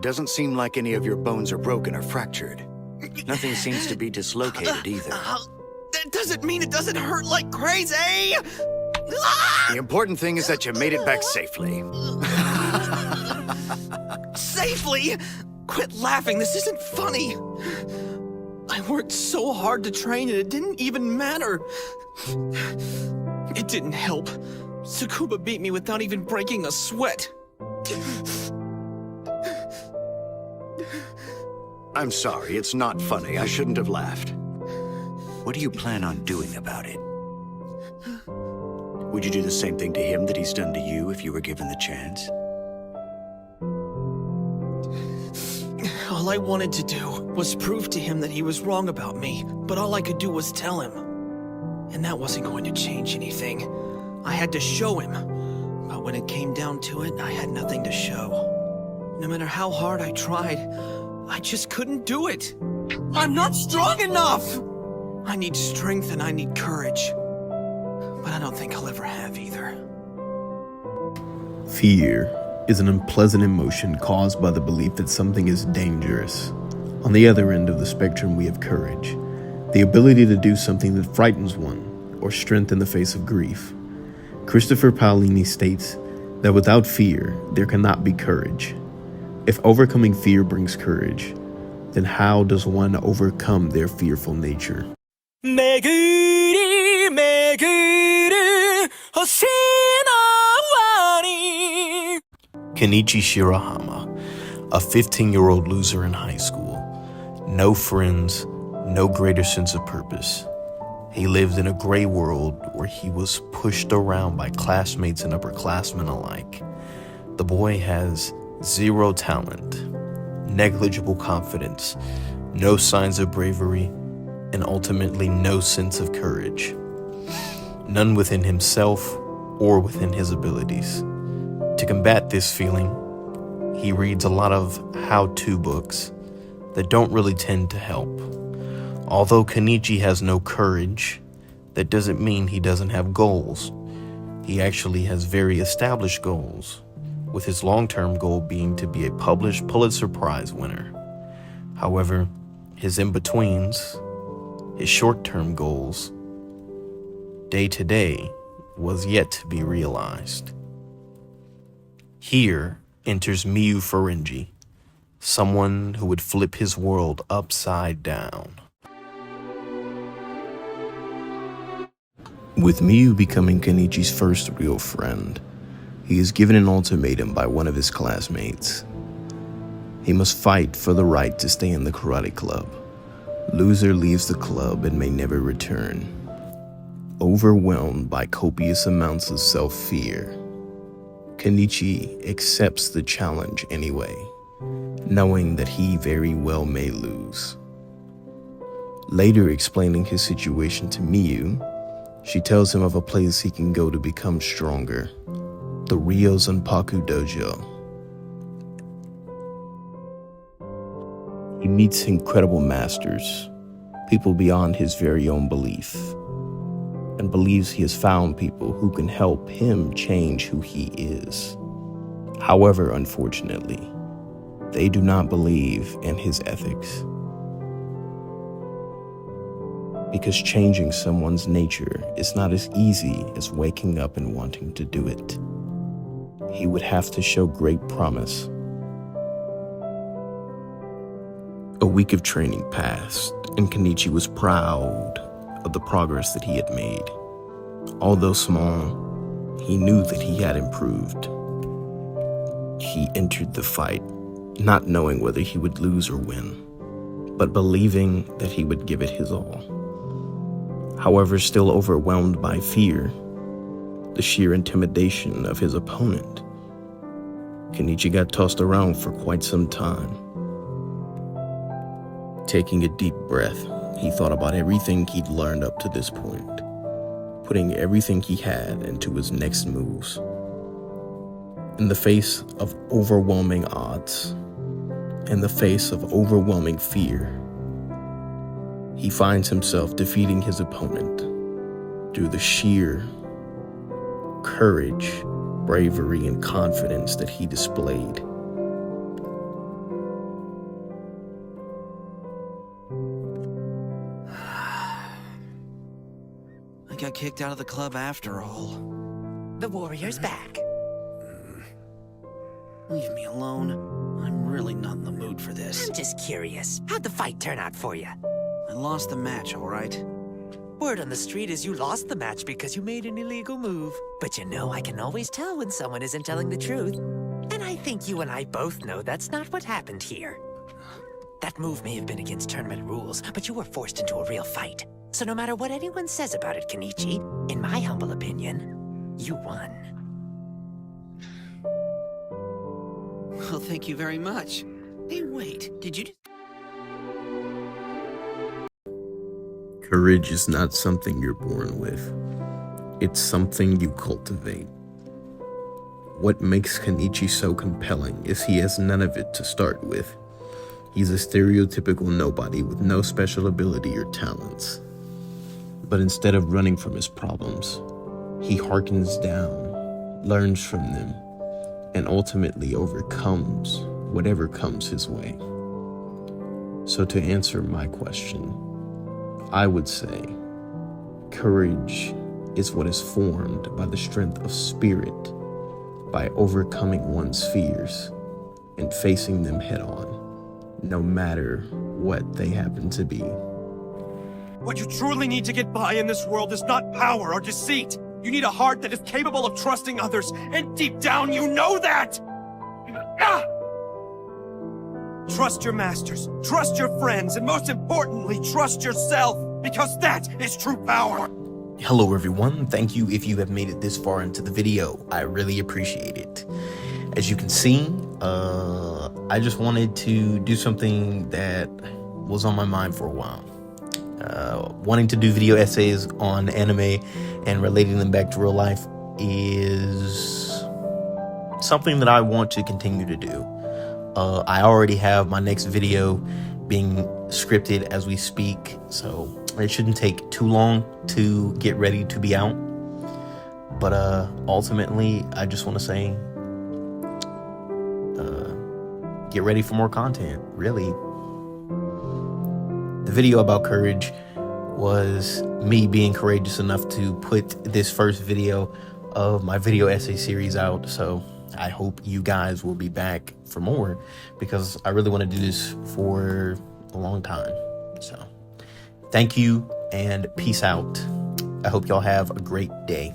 It doesn't seem like any of your bones are broken or fractured. Nothing seems to be dislocated either. That doesn't mean it doesn't hurt like crazy! The important thing is that you made it back safely. Safely? Quit laughing, this isn't funny. I worked so hard to train and it didn't even matter. It didn't help. Tsukuba beat me without even breaking a sweat. I'm sorry, it's not funny. I shouldn't have laughed. What do you plan on doing about it? Would you do the same thing to him that he's done to you if you were given the chance? All I wanted to do was prove to him that he was wrong about me, but all I could do was tell him. And that wasn't going to change anything. I had to show him. But when it came down to it, I had nothing to show. No matter how hard I tried, I just couldn't do it. I'm not strong enough! I need strength and I need courage. But I don't think I'll ever have either. Fear is an unpleasant emotion caused by the belief that something is dangerous. On the other end of the spectrum, we have courage, the ability to do something that frightens one, or strength in the face of grief. Christopher Paolini states that without fear, there cannot be courage. If overcoming fear brings courage, then how does one overcome their fearful nature? Kenichi Shirahama, a 15-year-old loser in high school. No friends, no greater sense of purpose. He lived in a gray world where he was pushed around by classmates and upperclassmen alike. The boy has zero talent, negligible confidence, no signs of bravery, and ultimately no sense of courage. None within himself or within his abilities. To combat this feeling, he reads a lot of how-to books that don't really tend to help. Although Kenichi has no courage, that doesn't mean he doesn't have goals. He actually has very established goals, with his long-term goal being to be a published Pulitzer Prize winner. However, his in-betweens, his short-term goals, day-to-day, was yet to be realized. Here enters Miyu Furenji, someone who would flip his world upside down. With Miyu becoming Kenichi's first real friend, he is given an ultimatum by one of his classmates. He must fight for the right to stay in the karate club. Loser leaves the club and may never return. Overwhelmed by copious amounts of self-fear, Kenichi accepts the challenge anyway, knowing that he very well may lose. Later explaining his situation to Miyu, she tells him of a place he can go to become stronger, the Ryo Zanpaku Dojo. He meets incredible masters, people beyond his very own belief, and believes he has found people who can help him change who he is. However, unfortunately, they do not believe in his ethics. Because changing someone's nature is not as easy as waking up and wanting to do it. He would have to show great promise. A week of training passed, and Kenichi was proud of the progress that he had made. Although small, he knew that he had improved. He entered the fight, not knowing whether he would lose or win, but believing that he would give it his all. However, still overwhelmed by fear, the sheer intimidation of his opponent, Kenichi got tossed around for quite some time. Taking a deep breath, he thought about everything he'd learned up to this point, putting everything he had into his next moves. In the face of overwhelming odds, in the face of overwhelming fear, he finds himself defeating his opponent through the sheer courage, bravery, and confidence that he displayed. got kicked out of the club after all. The warrior's back. Leave me alone. I'm really not in the mood for this. I'm just curious. How'd the fight turn out for you? I lost the match, all right? Word on the street is you lost the match because you made an illegal move. But you know, I can always tell when someone isn't telling the truth. And I think you and I both know that's not what happened here. That move may have been against tournament rules, but you were forced into a real fight. So no matter what anyone says about it, Kenichi, in my humble opinion, you won. Well, thank you very much. Hey, wait, did you... Courage is not something you're born with. It's something you cultivate. What makes Kenichi so compelling is he has none of it to start with. He's a stereotypical nobody with no special ability or talents. But instead of running from his problems, he harkens down, learns from them, and ultimately overcomes whatever comes his way. So to answer my question, I would say courage is what is formed by the strength of spirit, by overcoming one's fears and facing them head on, no matter what they happen to be. What you truly need to get by in this world is not power or deceit. You need a heart that is capable of trusting others, and deep down you know that! Ah! Trust your masters, trust your friends, and most importantly, trust yourself, because that is true power! Hello everyone, thank you if you have made it this far into the video. I really appreciate it. As you can see, I just wanted to do something that was on my mind for a while. Wanting to do video essays on anime and relating them back to real life is something that I want to continue to do. I already have my next video being scripted as we speak, so it shouldn't take too long to get ready to be out. But ultimately, I just want to say, get ready for more content, really. The video about courage was me being courageous enough to put this first video of my video essay series out. So I hope you guys will be back for more, because I really want to do this for a long time. So thank you and peace out. I hope y'all have a great day.